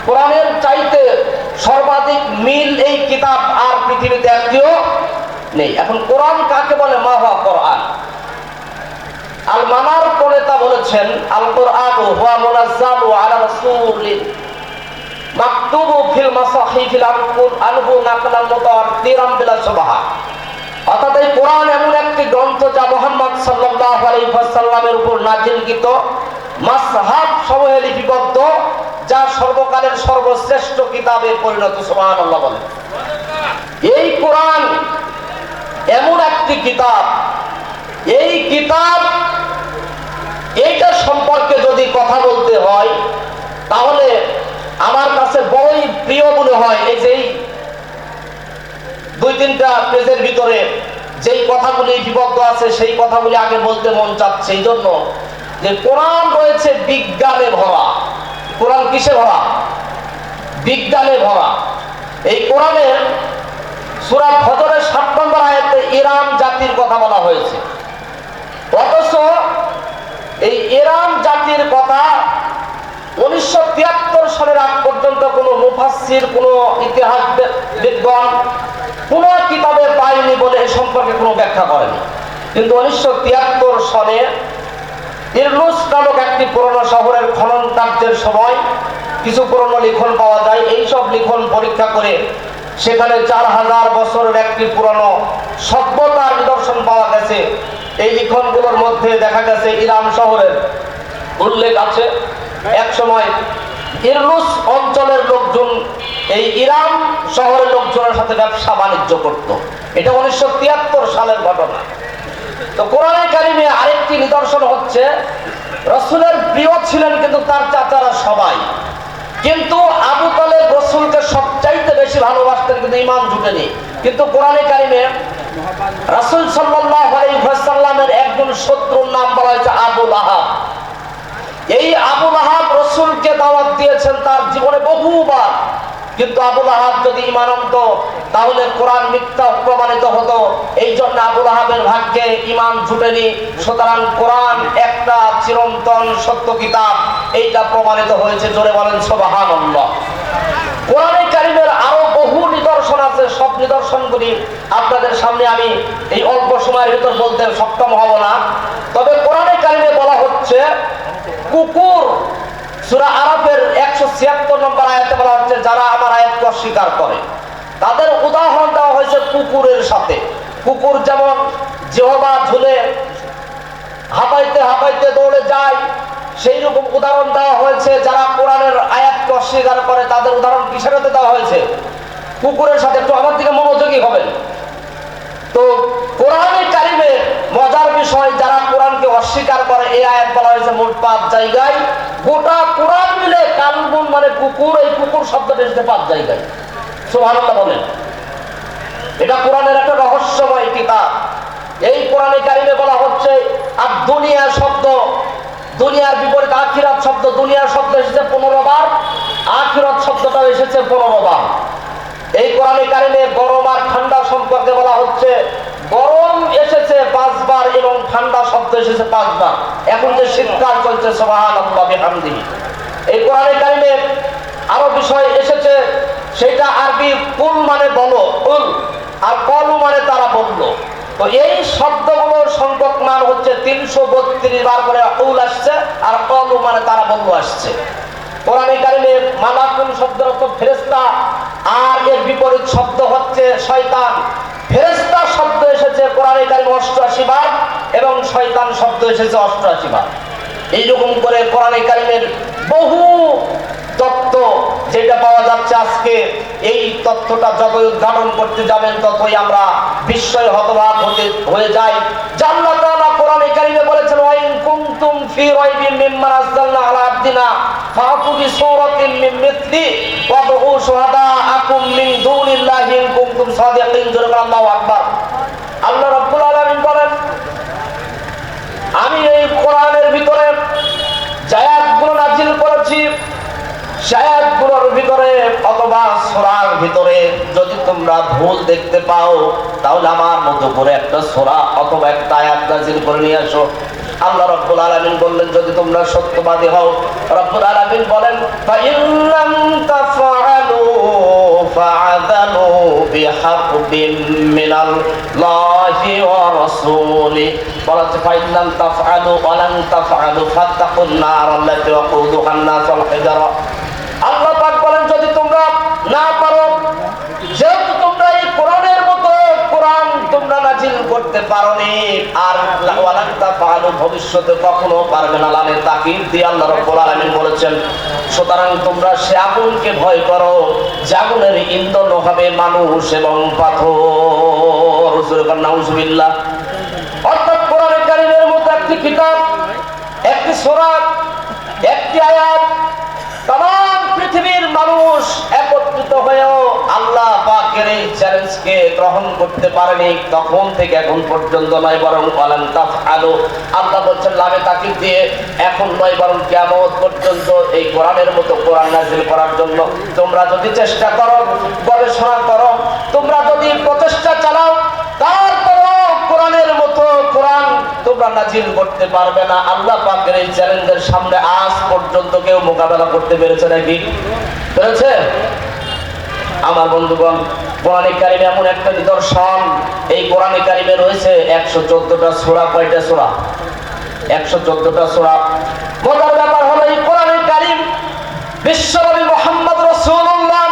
কোরআনের চাইতে সর্বাধিক মিল এই কিতাব আর পৃথিবীতে একটিও নেই। এখন কোরআন কাকে বলে? মা হুয়া কোরআন। আল মানার প্রণেতা বলেছেন, আল কোরআন হুয়া মুনাজ্জালু আলা রাসূলিন মাকতুবু ফিল মাসাহিফিল আনহু নাকলাল মুতাওয়াত্তিরাম বিলা সুবহা। অর্থাৎ এই কোরআন এমন একটি গ্রন্থ যা মুহাম্মদ সাল্লাল্লাহু আলাইহি ওয়াসাল্লামের উপর নাযিলকৃত, মাসহাব সমূহে লিপিবদ্ধ, যা সর্বকালের সর্বশ্রেষ্ঠ কিতাবে পরিণত। সুবহানাল্লাহ বলেন। এই কোরআন এমন একটি কিতাব, এই কিতাব এইটা সম্পর্কে যদি কথা বলতে হয় তাহলে আমার কাছে বড়ই প্রিয় মনে হয় এই যে 2-3টা পেজের ভিতরে যেই কথাগুলি লিপিবদ্ধ আছে সেই কথাগুলি আগে বলতে মন চাচ্ছে। এই জন্য যে কোরআন রয়েছে বিজ্ঞানে ভরা। কোরআন কিসে ভরা? বিজ্ঞানে ভরা। এই কোরআনের সূরা ফজরের 7 নম্বর আয়াতে ইরাম জাতির কথা বলা হয়েছে, অথচ এই ইরাম জাতির কথা 1973 সালের আগ পর্যন্ত কোনো মুফাসসির, কোনো ইতিহাস বিদ্বান কোনো কিতাবে পায়নি বলে এ সম্পর্কে কোনো ব্যাখ্যা করেনি। কিন্তু 1973 সালে ইরলুস নামক একটি পুরনো শহরের খনন কার্যের সময় কিছু পুরনো লিখন পাওয়া যায়। এইসব লিখন পরীক্ষা করে সেখানে 4000 বছরের একটি পুরনো সভ্যতার নিদর্শন পাওয়া গেছে। এই লিখনগুলোর মধ্যে দেখা গেছে ইরাম শহরের উল্লেখ আছে। এক সময় ইরলুস অঞ্চলের লোকজন এই ইরাম শহরের লোকজনের সাথে ব্যবসা বাণিজ্য করত। এটা 1973 সালের ঘটনা। তো কোরআনে কারিমে আরেকটি নিদর্শন হচ্ছে রাসূলের প্রিয় ছিলেন কিন্তু তার চাচারা সবাই, কিন্তু আবু তালেব রাসূলকে সবচাইতে বেশি ভালোবাসতেন, কিন্তু ঈমান জুটেনি। কিন্তু কোরআনে কারিমে রাসূল সাল্লাল্লাহু আলাইহি ওয়াসাল্লামের একজন শত্রুর নাম বলা হয়েছে আবু লাহাব। এই আবু লাহাব রাসূলকে দাওয়াত দিয়েছেন তার জীবনে বহুবার, কিন্তু আবু লাহাব যদি ঈমান আনতো তাহলে কোরআন মিথ্যা প্রমাণিত হতো। এই জন্য আবু লাহাবের ভাগ্যে ঈমান জুটেনি। সুতরাং কোরআন একটা চিরন্তন সত্য কিতাব, এইটা প্রমাণিত হয়েছে। জোরে বলেন সুবহানাল্লাহ। কোরআনে কারিমের আরো বহু নিদর্শন আছে। সব নিদর্শনগুলি আপনাদের সামনে আমি এই অল্প সময়ের ভিতর বলতে সক্ষম হব না। তবে কোরআনে কারিমে বলা হচ্ছে কুকুর, সূরা আরাফের 176 নম্বর আয়াতে বলা হচ্ছে যারা আমার আয়াতকে অস্বীকার করে তাদের উদাহরণ দেওয়া হয়েছে কুকুরের সাথে। কুকুর যেমন জিহ্বা ঝুলে হাঁপাইতে হাঁপাইতে দৌড়ে যায়, সেই রকম উদাহরণ দেওয়া হয়েছে যারা কোরআনের আয়াতকে অস্বীকার করে তাদের উদাহরণ কিসের সাথে দেওয়া হয়েছে? কুকুরের সাথে। একটু আমার দিকে মনোযোগী হবেন। তো কোরআনে কারিমের মজার বিষয়, যারা কোরআনকে অস্বীকার করে এই আয়াত বলা হয়েছে মোট 5 জায়গায়। গোটা কোরআন মিলে কালবুন মানে কুকুর, এই কুকুর শব্দটা এসেছে 5 জায়গায়। সুবহানাল্লাহ বলেন। এটা কোরআনের একটা রহস্যময় কিতাব। এই কোরআনে কারিমে বলা হচ্ছে আর দুনিয়া শব্দ, দুনিয়ার বিপরীত আখিরাত শব্দ, দুনিয়ার শব্দ এসেছে 15 বার, আখিরাত শব্দটাও এসেছে 15 বার। এই কোরআনে কারিমে গরম আর ঠান্ডা সম্পর্কে বলা হচ্ছে গরম এসেছে 5 বার এবং ঠান্ডা শব্দ এসেছে 5 বার। এখন যে শীতকাল চলছে সুবহানাল্লাহ বিহামদিহি। এই কোরআনে কারিমে আরো বিষয় এসেছে, সেটা আরবি কুল মানে বলো, কুল, আর কলু মানে তারা বললো। তো এই শব্দগুলোর সংখ্যক মান হচ্ছে 332 বার করে কুল আসছে, আর কলু মানে তারা বললো আসছে। কোরআনে কারিমে মালাকুল শব্দের অর্থ ফেরেশতা, আর এর বিপরীত শব্দ হচ্ছে শয়তান। ফেরেশতা শব্দ এসেছে কোরআনে কারিমে 88 বার এবং শয়তান শব্দ এসেছে 88 বার। এইরকম করে কোরআনে কারিমের বহু তত্ত্ব যেটা পাওয়া যাচ্ছে আজকে, এই তথ্যটা যতই উদ্ঘাটন করতে যাবেন ততই আমরা বিস্ময় হতবাক হয়ে যাই। আল্লাহ তাআলা কোরআনে কারিমে বলেছেন ওয়াইন কুনতুম ফি রাইবিন মিম্মা নাযালনা আলা আবদিনা ফাতু বিসূরাতিন মিন মিথলি ওয়াদউ শুহাদাআকুম মিন দুনিল্লাহি ইন কুনতুম সাদিকিন। আল্লাহু আকবার। আল্লাহ রাব্বুল আলামিন বলেন আমি এই কোরআনের ভিতরে আয়াতগুলো নাযিল করেছি, আয়াতগুলোর ভিতরে অথবা সূরার ভিতরে যদি তোমরা ভুল দেখতে পাও তাহলে আমার মতো করে একটা সূরা অথবা একটা আয়াত নাযিল করে নিয়ে আসো। আল্লাহ রাব্বুল আলামিন বললেন যদি তোমরা সত্যবাদী হও, রাব্বুল আলামিন বলেন ফা ইল্লাম বিহাব্বিম মিনাল্লাহি ওয়া রাসূলি বলাতে ফাইলাম তাফআলু ওয়া লান তাফআলু ফাত্তাকুন নার আল্লাতী ওয়াকুদুহা আন-নাস ওয়াল হিজারা। আল্লাহ পাক বলেন যদি তোমরা না পারো, যেহেতু তোমরা এই কোরআনের মতো কোরআন তোমরা নাজিল করতে পারোনি, আর ওয়ালান তাফআলু ভবিষ্যতে কখনো পারবে না, লানে তাকিদ দিয়ে আল্লাহ রাব্বুল আলামিন বলেছেন। সুতরাং তোমরা সে আগুনকে ভয় করো যে আগুনের ইন্ধন হবে মানুষ এবং পাথর। নাউজুবিল্লাহ। অর্থাৎ কোরআনে কারীমের মতো একটি কিতাব, একটি সূরা, একটি আয়াত तमाम পৃথিবীর মানুষ একত্রিত হয়েও আল্লাহ পাকের এই চ্যালেঞ্জকে গ্রহণ করতে পারেনি, তখন থেকে এখন পর্যন্ত নয়, বরং ওয়ালান তাফআলু আল্লাহ বলছেন লামে তাকিদ দিয়ে, এখন নয় বরং কিয়ামত পর্যন্ত এই কোরআনের মতো কোরআন নাযিল করার জন্য তোমরা যদি চেষ্টা করো, গবেষণা করো, তোমরা যদি প্রচেষ্টা চালাও, তারপরেও কোরআনের মতো কোরআন তোমরা নাযিল করতে পারবে না। আল্লাহ পাকের এই চ্যালেঞ্জের সামনে আজ পর্যন্ত কেউ মোকাবেলা করতে পেরেছে নাকি? পেরেছে? আমার বন্ধুগণ, কোরআনে কারিমে এমন একটা নিদর্শন, এই কোরআনে কারিমে রয়েছে 114টা সূরা। কয়টা সূরা? 114টা সূরা। মজার ব্যাপার হলো এই কোরআনে কারিম বিশ্বনবী মুহাম্মদ রাসূলুল্লাহ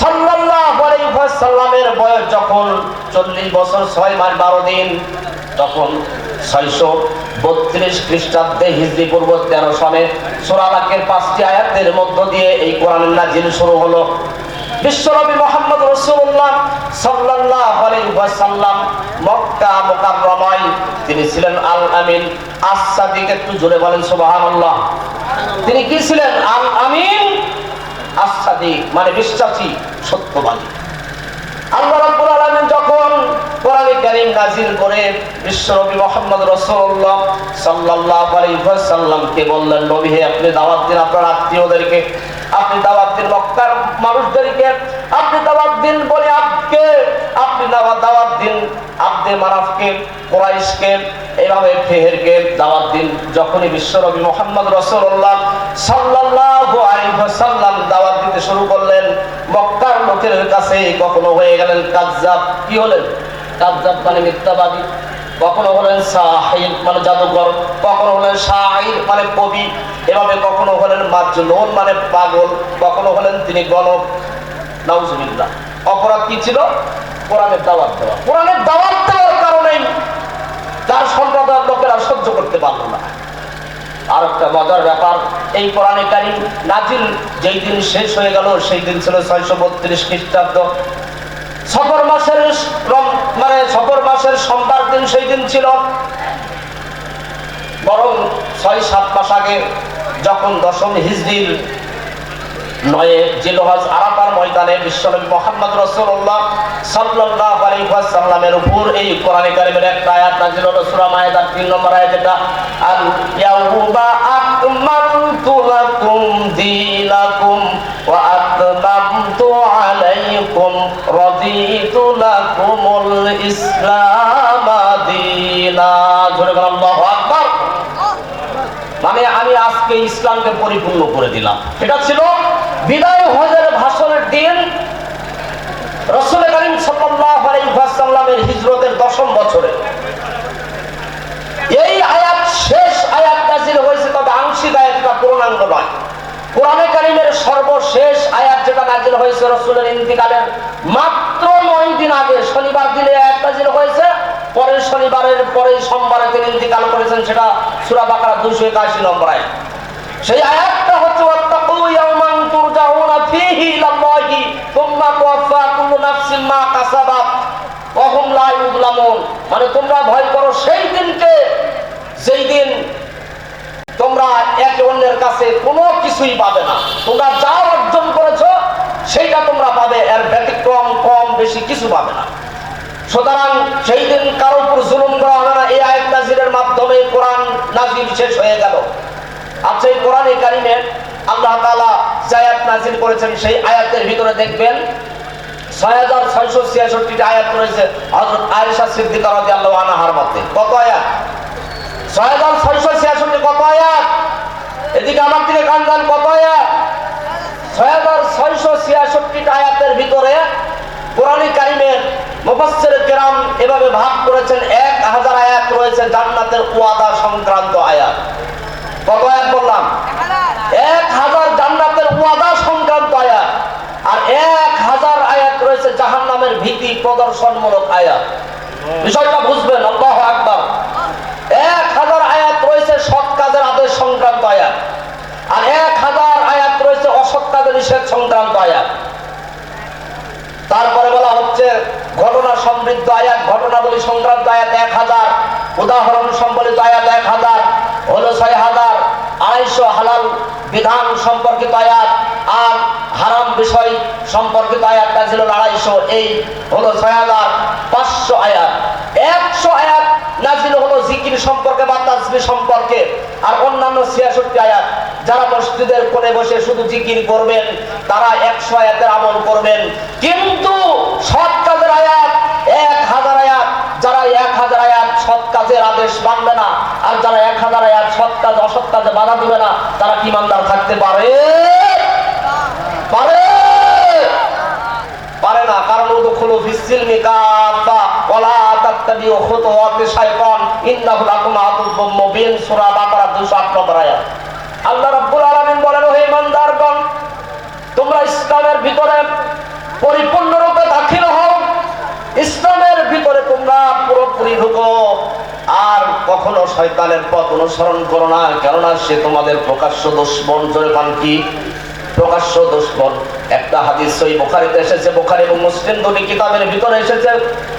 সাল্লাল্লাহু আলাইহি ওয়াসাল্লামের বয়স যখন 40 বছর 6 মাস 12 দিন, তখন 632 খ্রিস্টাব্দে হিজরি পূর্ব 13 সনে সূরা আলাকের 5টি আয়াতের মধ্য দিয়ে এই কোরআনের নাজিল শুরু হলো। বিশ্বনবী মুহাম্মদ রাসূলুল্লাহ সাল্লাল্লাহু আলাইহি ওয়াসাল্লাম মক্কা মুকাররমায় তিনি ছিলেন আল আমিন আস-সাদিক। একটু জোরে বলেন সুবহানাল্লাহ। তিনি কি ছিলেন? আল আমিন আস-সাদিক, মানে বিশ্বাসী, সত্যবাদী। আল্লাহ রাব্বুল আলামিন যখন কোরআনে কারীম নাযিল করে বিশ্বনবী মুহাম্মদ রাসূলুল্লাহ সাল্লাল্লাহু আলাইহি ওয়াসাল্লামকে বললেন, নবী হে, আপনি দাওয়াত দিন আপনার আত্মীয়দেরকে, আপনি দাওয়াত দিন মক্কার মানুষদেরকে, আপনি দাওয়াত দিন বলে আবকে, আপনি দাওয়াত দিন আব্দে মানাফকে, কুরাইশকে, এইভাবে ফেহেরকে দাওয়াত দিন। যখনই বিশ্বনবী মুহাম্মদ রাসূলুল্লাহ সাল্লাল্লাহু আলাইহি ওয়াসাল্লাম দাওয়াত দিতে শুরু করলেন, মক্কার লোকের কাছে কখনো হয়ে গেলেন কাযযাব। কি হলেন? কাযযাব মানে মিথ্যাবাদী। কখনো হলেন সাহির মানে জাদুকর, কখনো হলেন শাইর মানে কবি, এভাবে কখনো হলেন মাজনুন মানে পাগল, কখনো হলেন তিনি গণক। নাউজুবিল্লাহ। অপরাধ কি ছিল? কোরআনের দাওয়াত দেওয়া। কোরআনের দাওয়াত দেওয়ার কারণে তার সম্প্রদায়ের লোকেরা সহ্য করতে পারল না। আর একটা মজার ব্যাপার, এই কোরআনে কারীম নাজিল যেই দিন শেষ হয়ে গেল সেই দিন ছিল 632 খ্রিস্টাব্দ। সফর মাসের সোমবার দিন সেই দিন ছিল। বরং 6-7 মাস আগে যখন 10ম হিজরির 9 জিলহজ আরাফার ময়দানে বিশ্বনবী মুহাম্মদ রাসূলুল্লাহ সাল্লাল্লাহু আলাইহি ওয়াসাল্লামের উপর এই কোরআনে কারীমের একটা আয়াত নাযিল হলো, সূরা মায়েদার 3 নম্বর আয়াত, যেটা আল ইয়াউমা আকমালতু লাকুম দীনাকুম ওয়া আতমামতু আলাইকুম রাদিতু লাকুমুল ইসলাম দীনা। জোরে বলেন আল্লাহু আকবার। মানে আমি আজকে ইসলামকে পরিপূর্ণ করে দিলাম। এটা ছিল বিদায় হজের ভাষণের দিন, রাসূল কারীম সাল্লাল্লাহু আলাইহি ওয়াসাল্লামের হিজরতের 10ম বছরে। এই আয়াত শেষ আয়াত নাযিল হয়েছে, তবে আংশিক আয়াতটা পূর্ণাঙ্গ নয়। কোরআনে কারীমের সর্বশেষ আয়াত যেটা নাযিল হয়েছে রাসূলের ইন্তিকালের মাত্র 9 দিন আগে, শনিবার দিনে আয়াত নাযিল হয়েছে। পরের শনিবারের পরেই সোমবারে তিনি ইন্তিকাল করেছেন, সেটা সূরা বাকারা 281 নম্বর আয়াত। সেই আয়াতটা হচ্ছে ওয়াত্তাকু ইয়াওমান তুরজাউনা ফীহি ইলাল্লাহি সুম্মা তুওয়াফা কুল্লু নাফসিন মা কাসাবাত ওয়া হুম লা ইউযলামুন। মানে তোমরা ভয় করো সেই দিনকে, যেই দিন তোমরা একে অন্যের কাছে কোনো কিছুই পাবে না। তোমরা যা অর্জন করেছো সেইটা তোমরা পাবে, এর ব্যতিক্রম কম বেশি কিছু পাবে না। সুতরাং সেই দিন কারো উপর জুলুম করা হবে না। এই আয়াত নাযিলের মাধ্যমে কোরআন নাযিল শেষ হয়ে গেল। আচ্ছা, এই কোরআনে কারীমে আল্লাহ তাআলা যে আয়াত নাযিল করেছেন সেই আয়াতের ভিতরে দেখবেন 6666টি আয়াত রয়েছে হযরত আয়েশা সিদ্দিকা রাদিয়াল্লাহু আনহার মধ্যে। কত আয়াত? 6666 কত আয়াত? এদিকে আমার দিকে কান দেন, কত আয়াত? 6666টি আয়াতের ভিতরে কোরআনে কারিমের মুফাসসিরে কেরাম এভাবে ভাগ করেছেন, 1000 আয়াত রয়েছে জান্নাতের ওয়াদা সংক্রান্ত আয়াত। কত আয়াত বললাম? 1000 জান্নাতের ওয়াদা সংক্রান্ত আয়াত, আর 1000 আয়াত রয়েছে জাহান্নামের ভীতি প্রদর্শনমূলক আয়াত। বিষয়টা বুঝবেন, আল্লাহু আকবার। 1000 আয়াত রয়েছে সৎ কাজের আদেশ সংক্রান্ত আয়াত, আর 1000 আয়াত রয়েছে অসৎ কাজের নিষেধ সংক্রান্ত আয়াত। তারপরে বলা হচ্ছে ঘটনা সমৃদ্ধ আয়াত, ঘটনাবলী সংক্রান্ত আয়াত 1000, উদাহরণ সম্বলিত আয়াত 1000, হলো 6000, 250 হালাল বিধান সম্পর্কিত আয়াত, আর হারাম বিষয় সম্পর্কিত আয়াত ছিল 250, এই হলো 6500 আয়াত। 100 আয়াত নাজিল হলো জিকির সম্পর্কে বা তাসবিহ সম্পর্কে, আর অন্যান্য 66 আয়াত যারা মসজিদের কোণে বসে শুধু জিকির করবেন তারা 100 আয়াতের আমল করবেন। কিন্তু সৎ কাজের আয়াত 1000 আয়াত, যারা 1000 আয়াত সৎ কাজের আদেশ মানবে না, আর যারা 1000 আয়াত সৎ কাজ অসৎ কাজে বাধা দিবে না, তারা কি ইমানদার থাকতে পারে? পারে না। কারণ উদখুলু ফিস-সিলমি কাফা ওয়ালা তাত্তাবিউ খুতুওয়াতিশ শাইতান ইন্নাহু লাকুম আদুউম মুবিন, সূরা বাকারা 208 নম্বর আয়াত। আল্লাহ রাব্বুল আলামিন বলেন, হে ইমানদারগণ, তোমরা ইসলামের ভিতরে পরিপূর্ণরূপে দাখিল হও, ইসলামের ভিতরে তোমরা পুরোপুরি ঢুকো, আর কখনো শয়তানের পথ অনুসরণ করো না, কেননা সে তোমাদের প্রকাশ্য দুশমন। জোরে পান কি? প্রকাশ্য দুশমন। একটা হাদিস সহিহ বুখারীতে এসেছে, বুখারী এবং মুসলিম দুটি কিতাবের ভিতরে এসেছে।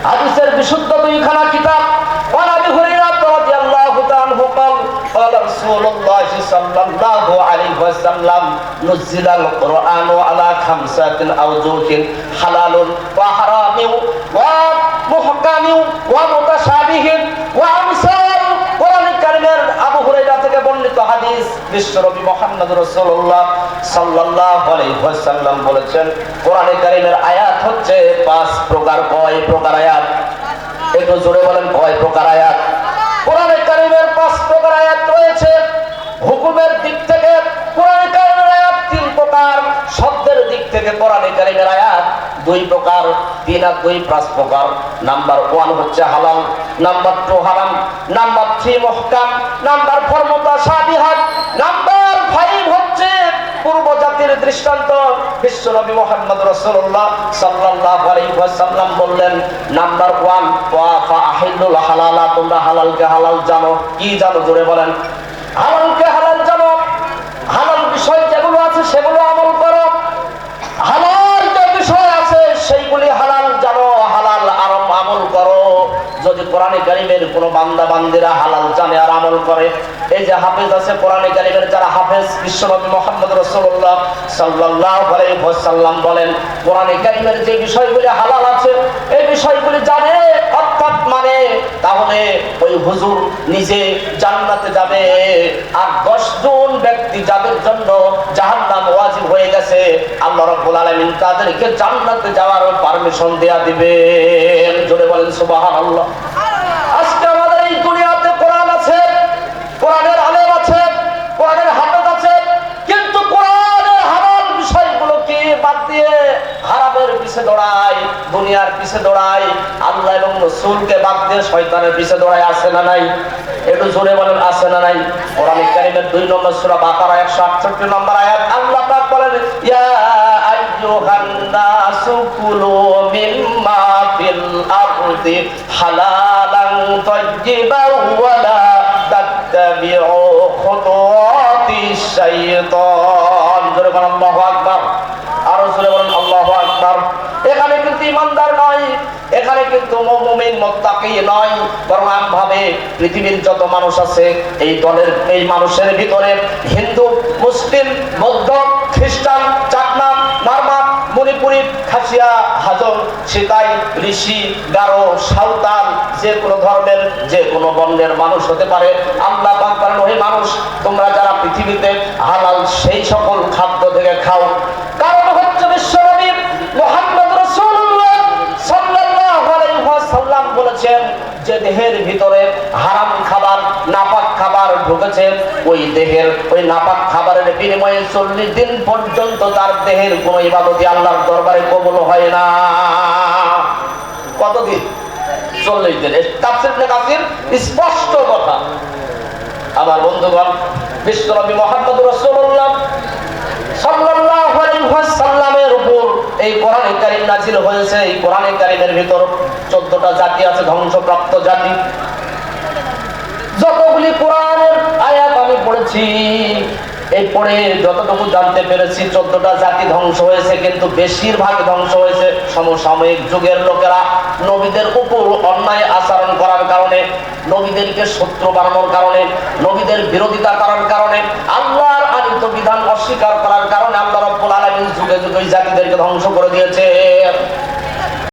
হাদিসের বিশুদ্ধ দুইখানা কিতাব। ওয়ান আবি হুরায়রা রাদিয়াল্লাহু তাআলা আনহু قال رسول الله صلى الله عليه وسلم نزل القرآن على 5 أوجه حلال وحرام ومحكم ومتشابه وأمثال। কোরআন কারীমের আবু হুরায়রা থেকে বর্ণিত হাদিস, বিশ্বনবী মুহাম্মদ রাসূলুল্লাহ সাল্লাল্লাহু আলাইহি ওয়াসাল্লাম বলেছেন, কোরআন কারীমের আয়াত হচ্ছে 5 প্রকার। কয় প্রকার আয়াত? একটু জোরে বলেন, কয় প্রকার আয়াত? কোরআন কারীমের 5 প্রকার আয়াত রয়েছে। হুকুমের দিক থেকে কোরআন কারীমের আয়াত 3 প্রকার, শব্দের দিক থেকে কোরআন কারীমের আয়াত 2 প্রকার। 3 আর 2 5 প্রকার। নাম্বার 1 হচ্ছে হালাল, নাম্বার 2 হারাম, নাম্বার 3 মুহকাম, নাম্বার 4 মুতাশাবিহাত, নাম্বার 5 হচ্ছে পূর্ব জাতির দৃষ্টান্ত। বিশ্বনবী মুহাম্মদ রাসূলুল্লাহ সাল্লাল্লাহু আলাইহি ওয়াসাল্লাম বললেন, নাম্বার 1 ওয়া ফাহিলুল হালালা, তোমরা হালালকে হালাল জানো। কি জানো? জোরে বলেন, হালালকে হালাল জানো। হালাল বিষয় যেগুলো আছে সেগুলো আমল করো। হালাল যে বিষয় আছে সেইগুলি হালাল জানো, হালাল আমল করো। যদি কোরআনে কারীমের কোনো বান্দা বান্দিরা হালাল জানে আর আমল করে, এই যে হাফেজ আছে কোরআনে কারীমের, যারা হাফেজ, বিশ্বনবী মুহাম্মদ রাসূলুল্লাহ সাল্লাল্লাহু আলাইহি ওয়াসাল্লাম বলেন, কোরআনে কারীমের যে বিষয়গুলি হালাল আছে এই বিষয়গুলি জানে অর্থাৎ মানে, তাহলে ওই হুজুর নিজে জান্নাতে যাবে, আর 10 জন ব্যক্তি যাদের জন্য জাহান্নাম ওয়াজিব হয়ে গেছে, আল্লাহ রাব্বুল আলামিন তাদেরকে জান্নাতে যাওয়ার পারমিশন দেয়া দিবেন। জোরে বলেন সুবহানাল্লাহ। আজকে আমাদের এই দুনিয়াতে কোরআন আছে, কোরআনের আলেম আছে, কোরআনের হাফেজ আছে, কিন্তু কোরআনের হালাল বিষয়গুলোকে বাদ দিয়ে হারামের পিছে দৌড়ায়, দুনিয়ার পিছে দৌড়ায়, আল্লাহ এবং রাসূলকে বাদ দিয়ে শয়তানের পিছে দৌড়ায়। আছে না নাই? একটু জোরে বলেন, আছে না নাই? কোরআন কারীমের 2 নম্বর সূরা বাকারা 168 নম্বর আয়াত আল্লাহ পাক বলেন, ইয়া আইয়ুহান নাসু কুলু মিম্মা ফিল আরদি হালালান তাইয়্যিবান ওয়া লা তাত্তাবিউ খুতুওয়াতিশ শাইতান। জোরে বলেন আল্লাহু আকবার। আর জোরে বলেন আল্লাহু আকবার। এখানে কিন্তু ইমানদার নয়, এখানে কিন্তু মুমিন মুত্তাকি নয়, বরং আমভাবে পৃথিবীর যত মানুষ আছে এই দলের, এই মানুষের ভিতরে হিন্দু, মুসলিম, বৌদ্ধ, খ্রিস্টান, চাকমা, মারমা, মণিপুরি, খাসিয়া, হাজং, সিতাই, ঋষি, গারো, সাঁওতাল, যে কোনো ধর্মের যে কোনো বর্ণের মানুষ হতে পারে। আল্লাহ পাক বলেন, ওই মানুষ তোমরা যারা পৃথিবীতে হালাল সেই সকল খাদ্য থেকে খাও। কারণ হচ্ছে বিশ্বনবী মুহাম্মদ রাসূলুল্লাহ সাল্লাল্লাহু আলাইহি ওয়াসাল্লাম বলেছেন যে দেহের ভিতরে হারাম খাবার, নাপাক খাবার ঢুকেছে ওই দেহের ওই নাপাক খাবারের বিনিময়ে 40 দিন পর্যন্ত তার দেহের কোনো ইবাদতই আল্লাহর দরবারে কবুল হয় না। কতদিন? 40 দিন। তাফসীর ইবনে কাসির স্পষ্ট কথা। আমার বন্ধুগণ, বিশ্বনবী মুহাম্মদ রাসূলুল্লাহ সাল্লাল্লাহু আলাইহি ওয়াসাল্লামের উপর এই কোরআনে কারীম নাযিল হয়েছে। এই কোরআনে কারীমের ভিতর 14টা জাতি আছে, ধ্বংসপ্রাপ্ত জাতি। যতগুলি কোরআনের আয়াত আমি পড়েছি, এই পড়ে যতটুকু জানতে পেরেছি 14টা জাতি ধ্বংস হয়েছে, কিন্তু বেশিরভাগ ধ্বংস হয়েছে সমসাময়িক যুগের লোকেরা নবীদের উপর অন্যায় আচরণ করার কারণে, নবীদেরকে শত্রু বানানোর কারণে, নবীদের বিরোধিতা করার কারণে, আল্লাহর আনিত বিধান অস্বীকার করার কারণে আল্লাহ রাব্বুল আলামিন যুগে যুগে জাতিদেরকে ধ্বংস করে দিয়েছে।